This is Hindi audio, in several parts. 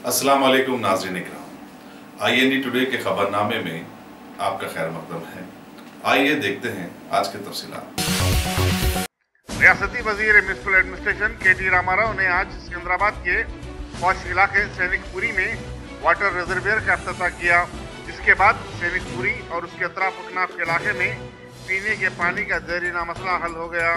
अस्सलाम वालेकुम नाज़रीन इकराम, IND टुडे के खबरनामे में आपका खैर मकदम है। आइए देखते हैं आज के तफसीलात। रियासती वजीर म्युनिसिपल एडमिनिस्ट्रेशन KT रामाराव ने आज सिकंदराबाद के पौष इलाके सैनिकपुरी में वाटर रिजर्वियर का अफ्ताह किया, जिसके बाद सैनिकपुरी और उसके अतराफ उकनाफ के इलाके में पीने के पानी का जहरीला मसला हल हो गया।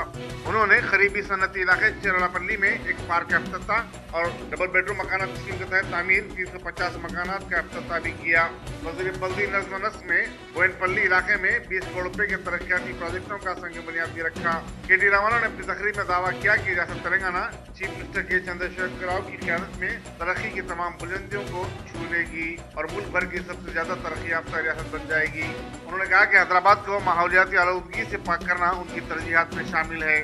उन्होंने करीबी सनती इलाके चेरलापल्ली में एक पार्क का अफ्ताह और डबल बेडरूम मकानात स्कीम के तहत तामीर 350 मकानात का अफ्ताह भी किया। वजीर बल्दी नज़्म और नस्क में बोयनपल्ली इलाके में 20 करोड़ रुपए के तरक्याती प्रोजेक्टों का संग बुनियाद भी रखा। KT रामाराव ने अपनी तकरीर में दावा किया कि रियासत Telangana chief minister K Chandrashekhar Rao की क़यादत में तरक्की की तमाम बुलंदियों को छू लेगी और मुल्क भर की सबसे ज्यादा तरक्की याफ्ता रियासत बन जाएगी। उन्होंने कहा कि हैदराबाद को माहौलियाती आलूदगी से पाक करना उनकी तरजीहात में शामिल है।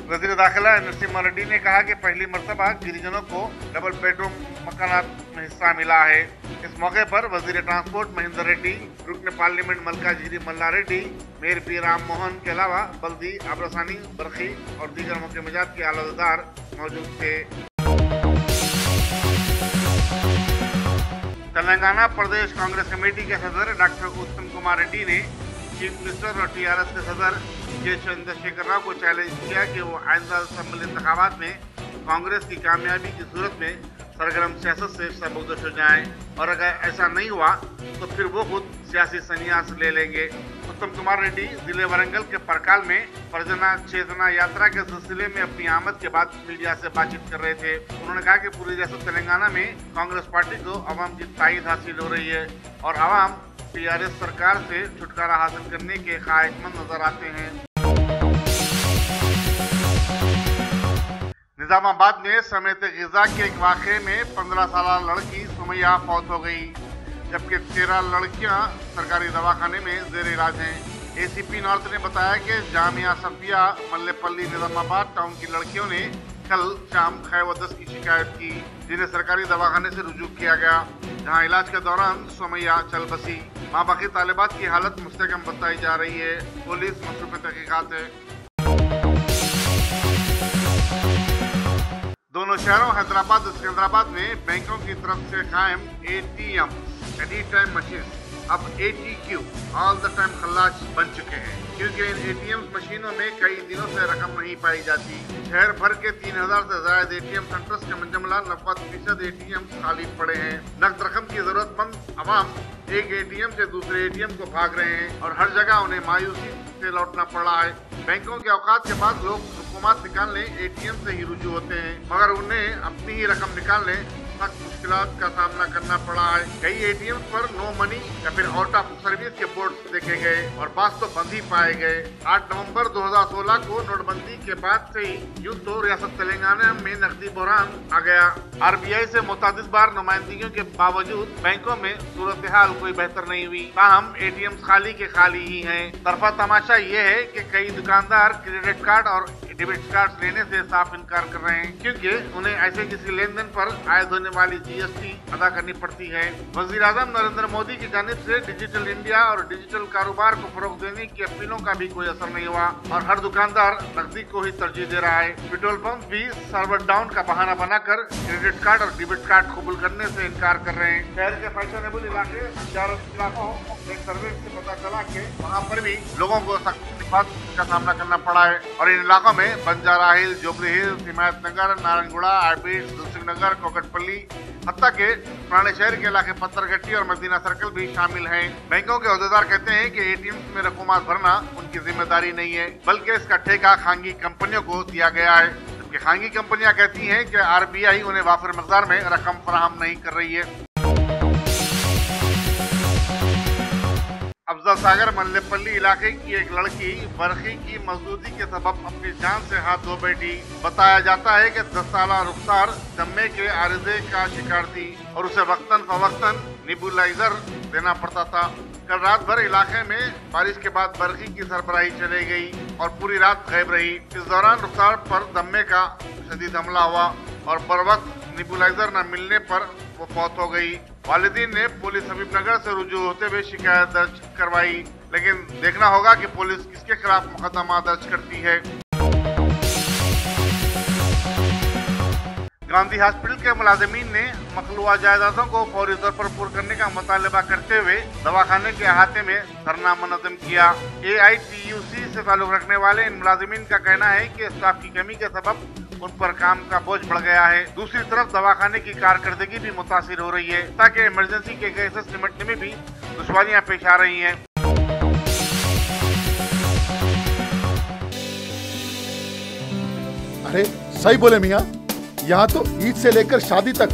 वज़ीर दाखिला नरसिम्हा रेड्डी ने कहा कि पहली मरतबा गिरिजनों को डबल बेडरूम मकानात में हिस्सा मिला है। इस मौके पर वजीर ट्रांसपोर्ट महेंद्र रेड्डी, रुकन पार्लियामेंट मल्काजिगिरी मल्ला रेड्डी, मेयर पी राम मोहन के अलावा बल्दी आबरसानी बरखी और दीगर मौके मिजाज के आलादार मौजूद थे। तेलंगाना प्रदेश कांग्रेस कमेटी के सदर डॉक्टर उत्तम कुमार रेड्डी ने चीफ मिनिस्टर और TRS के सदर K चंद्रशेखर राव को चैलेंज किया कि वो आइंदा असम्बली इंतखाबात में कांग्रेस की कामयाबी की सूरत में सरगर्म सियासत से सबूदश हो जाएं और अगर ऐसा नहीं हुआ तो फिर वो खुद सियासी संन्यास ले लेंगे। उत्तम कुमार रेड्डी जिले वरंगल के परकाल में प्रजना चेतना यात्रा के सिलसिले में अपनी आमद के बाद मीडिया से बातचीत कर रहे थे। उन्होंने कहा कि पूरी रियासत तेलंगाना में कांग्रेस पार्टी को अवाम की तायद हासिल हो रही है और अवाम TRS सरकार से छुटकारा हासिल करने के ख्वाहिशमंद नजर आते हैं। निजामाबाद में समेत गिजा के एक वाक़े में 15 साल लड़की सुमैया फौत हो गई, जबकि 13 लड़कियां सरकारी दवाखाने में जेर इलाज हैं। ACP नॉर्थ ने बताया कि जामिया सफिया मल्लेपल्ली निजामाबाद टाउन की लड़कियों ने कल शाम खैवदस की शिकायत की, जिन्हें सरकारी दवाखाने से रुजू किया गया, जहां इलाज के दौरान सुमैया चल बसी। मां बाकी तालिबात की हालत मुस्तकम बताई जा रही है। पुलिस मसरूफ़ तहकीकात है। दोनों शहरों हैदराबाद और सिकंदराबाद में बैंकों की तरफ से कायम ATM एनी टाइम मशीन अब ATQ ऑल द टाइम खल्लास बन चुके हैं, क्योंकि इन ATM मशीनों में कई दिनों से रकम नहीं पाई जाती। शहर भर के 3000 से ज्यादा ATM सेंटर्स के मुजमला 90% ATM खाली पड़े हैं। नकद रकम की जरूरतमंद अवाम एक ATM से दूसरे ATM को भाग रहे हैं और हर जगह उन्हें मायूसी से लौटना पड़ रहा है। बैंकों के औकात के बाद लोग हुकूमत निकालने ATM से ही रुजू होते हैं, मगर उन्हें अपनी ही रकम निकालने सख्त मुश्किलात का सामना करना पड़ा है। कई ATM पर नो मनी या फिर आउट ऑफ सर्विस के बोर्ड देखे गए और बास तो बंद ही पाए गए। 8 नवंबर 2016 को नोटबंदी के बाद से ही यूं तो रियासत तेलंगाना में नकदी बहरान आ गया। RBI से मुतादिद बार नुमाइंदगियों के बावजूद बैंकों में सूरत हाल कोई बेहतर नहीं हुई। ताहम ATM खाली के खाली ही हैं। तरफा तमाशा ये है कि कई दुकानदार क्रेडिट कार्ड और डेबिट कार्ड लेने से साफ इनकार कर रहे हैं, क्योंकि उन्हें ऐसे किसी लेन देन पर आयद होने वाली GST अदा करनी पड़ती है। वजीर आजम नरेंद्र मोदी की जानिब से डिजिटल इंडिया और डिजिटल कारोबार को फरोग देने की अपीलों का भी कोई असर नहीं हुआ और हर दुकानदार नकदी को ही तरजीह दे रहा है। पेट्रोल पंप भी सर्वर डाउन का बहाना बनाकर क्रेडिट कार्ड और डेबिट कार्ड कबूल करने से इनकार कर रहे हैं। शहर के फैशनेबल इलाके इलाकों एक सर्वे से पता चला कि वहाँ पर भी लोगों को सख्त का सामना करना पड़ा है और इन इलाकों में बंजारा हिल्स, जुबली हिल्स, हिमायत नगर, नारायणगुड़ा, आरबीट, दिलसुख नगर, कोकटपल्ली, हत्ता के पुराने शहर के इलाके पत्थरगट्टी और मदीना सर्कल भी शामिल हैं। बैंकों के अहदेदार कहते हैं कि ATM में रकूमात भरना उनकी जिम्मेदारी नहीं है, बल्कि इसका ठेका खांगी कंपनियों को दिया गया है, जबकि खांगी कंपनियां कहती हैं कि RBI उन्हें वाफिर मकदार में रकम फराहम नहीं कर रही है। अफजल सागर मल्लेपल्ली इलाके की एक लड़की बरखी की मजदूरी के सबब अपनी जान से हाथ धो बैठी। बताया जाता है कि 10 साला रुखसार दम्मे के आरिज़े का शिकार थी और उसे वक्तन फवक्तन नेबुलाइजर देना पड़ता था। कल रात भर इलाके में बारिश के बाद बरखी की सरबराही चली गई और पूरी रात गायब रही। इस दौरान रुखसार पर दम्मे का शदीद हमला हुआ और बर वक्त नेबुलाइजर न मिलने पर वो फौत हो गई। वालिदीन ने पुलिस हबीबनगर से रुजू होते हुए शिकायत दर्ज करवाई, लेकिन देखना होगा कि पुलिस किसके खिलाफ मुकदमा दर्ज करती है। गांधी हॉस्पिटल के मुलाजिमीन ने मखलूआ जायदादों को फौरी तौर पर पूरा करने का मुतालबा करते हुए दवाखाने के अहाते में धरना मुनज़्ज़म किया। AITUC से ताल्लुक रखने वाले इन मुलाजिमीन का कहना है कि स्टाफ की कमी के सबब उन पर काम का बोझ बढ़ गया है। दूसरी तरफ दवाखाने की कारकर्दगी भी मुतासिर हो रही है, ताकि इमरजेंसी के केसेस निपटने में भी दुश्वारियां पेश आ रही हैं। अरे सही बोले मियाँ, यहाँ तो ईद से लेकर शादी तक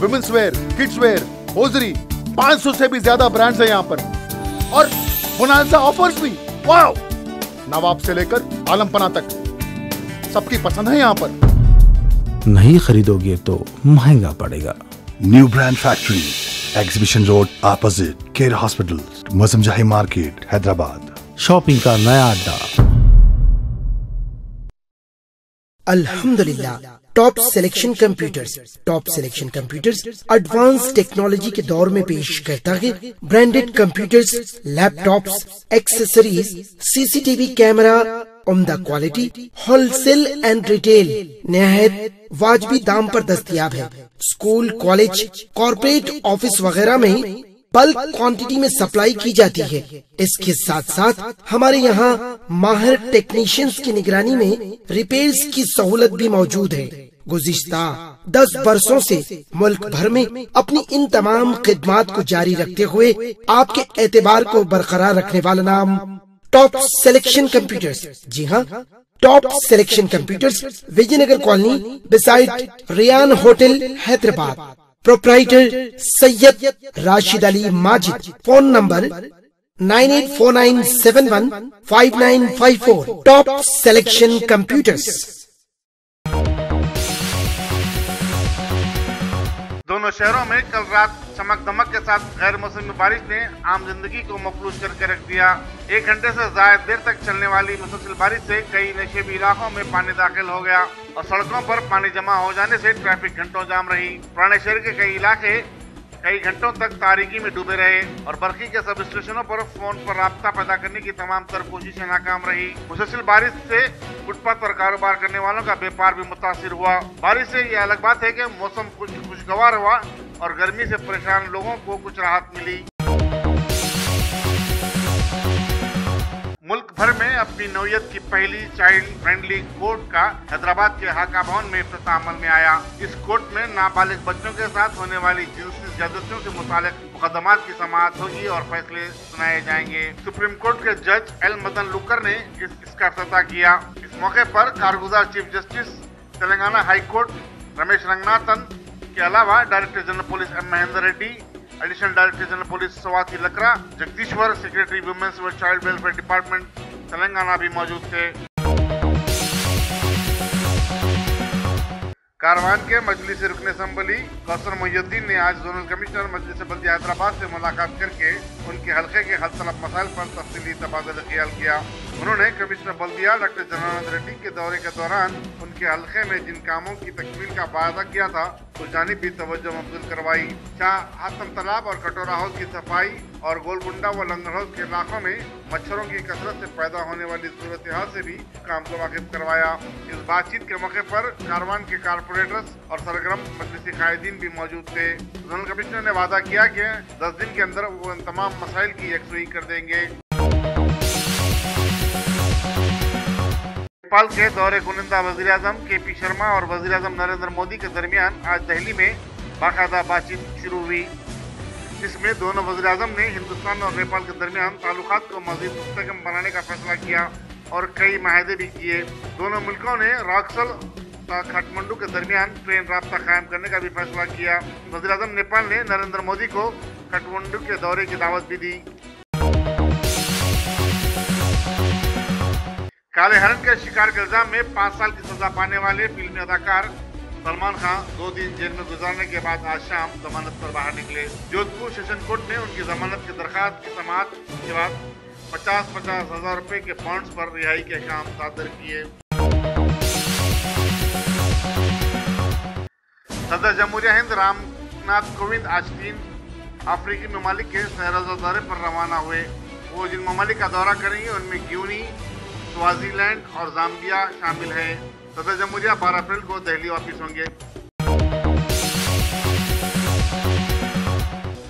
women's wear, kids wear, hosiery 500 से भी ज्यादा ब्रांड्स हैं यहाँ पर, और बोनांजा ऑफर्स भी। वाव! नवाब से लेकर आलमपना तक सबकी पसंद है यहाँ पर। नहीं खरीदोगे तो महंगा पड़ेगा। New brand factory, exhibition road opposite care hospital, Moazzam Jahi market, Hyderabad. Shopping का नया अड्डा। अल्हम्दुलिल्लाह, top selection computers advance technology के दौर में पेश करता है branded computers, laptops, accessories, CCTV camera, उम्दा क्वालिटी, होलसेल एंड रिटेल, निहायत वाजबी दाम पर दस्तयाब है। स्कूल, कॉलेज, कॉर्पोरेट ऑफिस वगैरह में बल्क क्वांटिटी में सप्लाई की जाती है। इसके साथ साथ हमारे यहाँ माहिर टेक्नीशियंस की निगरानी में रिपेयर्स की सहूलत भी मौजूद है। गुज़िश्ता 10 बरसों से मुल्क भर में अपनी इन तमाम खिदमात को जारी रखते हुए आपके एतबार को बरकरार रखने वाला नाम टॉप सिलेक्शन कंप्यूटर्स। जी हाँ, top selection computers, Vijayanagar colony beside Riyan hotel, Hyderabad. Proprietor Syed Rashid Ali Majid. Phone number 9849715954। Top selection computers. दोनों शहरों में कल रात चमक दमक के साथ गैर मौसमी बारिश ने आम जिंदगी को मफलूज करके रख दिया। 1 घंटे से ज्यादा देर तक चलने वाली मुसलसल बारिश से कई नशेबी इलाकों में पानी दाखिल हो गया और सड़कों पर पानी जमा हो जाने से ट्रैफिक घंटों जाम रही। पुराने शहर के कई इलाके कई घंटों तक तारीकी में डूबे रहे और बरकी के सब स्टेशनों पर फोन पर राब्ता पैदा करने की तमाम तर कोशिशें नाकाम रही। मुसलसल बारिश से फुटपाथ पर कारोबार करने वालों का व्यापार भी मुतासिर हुआ। बारिश से ये अलग बात है कि मौसम कुछ खुशगवार हुआ और गर्मी से परेशान लोगों को कुछ राहत मिली। मुल्क भर में अपनी नौयत की पहली चाइल्ड फ्रेंडली कोर्ट का हैदराबाद के हाका भवन में इफ्तिताह अमल में आया। इस कोर्ट में नाबालिग बच्चों के साथ होने वाली जिनसी ज्यादतियों से मुतालिक मुकदमात की समाअत होगी और फैसले सुनाए जाएंगे। सुप्रीम कोर्ट के जज एल मदन लुकर ने इसका इफ्तिताह किया। इस मौके पर कारगुजार chief justice Telangana high court Ramesh Ranganathan के अलावा director general police M Mahender Reddy, additional director general police Swati Lakra, Jagadishwar, secretary women's व चाइल्ड वेलफेयर डिपार्टमेंट तेलंगाना भी मौजूद थे। कारवान के मजलिस रुकन असम्बली कौसर मोहिउद्दीन ने आज जोनल कमिश्नर मजलिस बल्दिया हैदराबाद से मुलाकात करके उनके हल्के के हल तलब मसाइल पर तफसीली तबादला ख्याल किया। उन्होंने कमिश्नर बल्दिया डॉक्टर जनार्दन रेड्डी के दौरे के दौरान उनके हल्के में जिन कामों की तकमील का वादा किया था उस जानिब भी तवज्जो मबज़ूल करवाई। हातम तालाब और कटोरा हाउस की सफाई और गोलकुंडा व लंगर हाउस के इलाकों में मच्छरों की कसरत से पैदा होने वाली सूरत हाल से भी काम को वाकिफ करवाया। इस बातचीत के मौके पर कारवान के कारपोरेटर्स और सरगर्म मजलिसी कायदीन भी मौजूद थे। जोनल कमिश्नर ने वादा किया कि 10 दिन के अंदर वो इन तमाम मसाइल की यकसुई कर देंगे। नेपाल के दौरे कुनिंदा वज़ीर आज़म KP शर्मा और वज़ीर आज़म नरेंद्र मोदी के दरमियान आज दिल्ली में बाकायदा बातचीत शुरू हुई। इसमें दोनों वज़ीर आज़म ने हिंदुस्तान और नेपाल के दरमियान ताल्लुकात को मज़ीद मुस्तहकम बनाने का फैसला किया और कई माहदे भी किए। दोनों मुल्कों ने रॉक्सल काठमांडू के दरमियान ट्रेन राब्ता कायम करने का भी फैसला किया। वज़ीर आज़म नेपाल ने नरेंद्र मोदी को काठमांडू के दौरे की दावत भी दी। काले हरण के शिकार के इल्जाम में 5 साल की सजा पाने वाले फिल्मी अदाकार सलमान खान 2 दिन जेल में गुजारने के बाद आज शाम जमानत पर बाहर निकले। जोधपुर सेशन कोर्ट ने उनकी जमानत की दरखास्त की समाअत के बाद 50-50 हजार रुपए के बॉन्ड्स पर रिहाई के अहकाम सादर किए। सदर जमहूरिया हिंद रामनाथ कोविंद आज 3 अफ्रीकी ममालिक के सहराजा दौरे पर रवाना हुए। वो जिन ममालिक का दौरा करेंगे उनमें गिनी, स्वाजीलैंड और जाम्बिया शामिल है। सदर जमहूरिया 12 अप्रैल को दिल्ली वापस होंगे।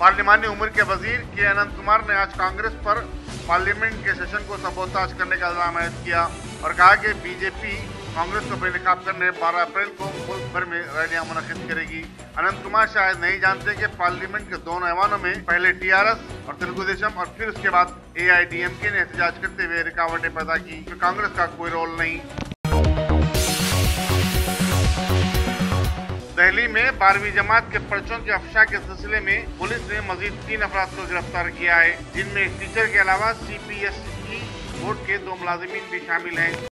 पार्लिमानी उम्र के वजीर के अनंत कुमार ने आज कांग्रेस पर पार्लियामेंट के सेशन को सबोताज करने का इल्जाम आयद किया और कहा कि बीजेपी कांग्रेस को बेनकाब करने 12 अप्रैल को मुल्क भर में रैलियां मुनक्किद करेगी। अनंत कुमार शायद नहीं जानते कि पार्लियामेंट के दोनों ऐवानों में पहले टीआरएस और तेलुगु देशम और फिर उसके बाद एआईडीएमके ने एहतजाज करते हुए रुकावटें पैदा की। तो कांग्रेस का कोई रोल नहीं। दिल्ली में 12वीं जमात के पर्चों के अफशा के सिलसिले में पुलिस ने मजीद 3 अफराद को गिरफ्तार किया है, जिनमें एक टीचर के अलावा CPSE बोर्ड के 2 मुलाजिमीन भी शामिल हैं।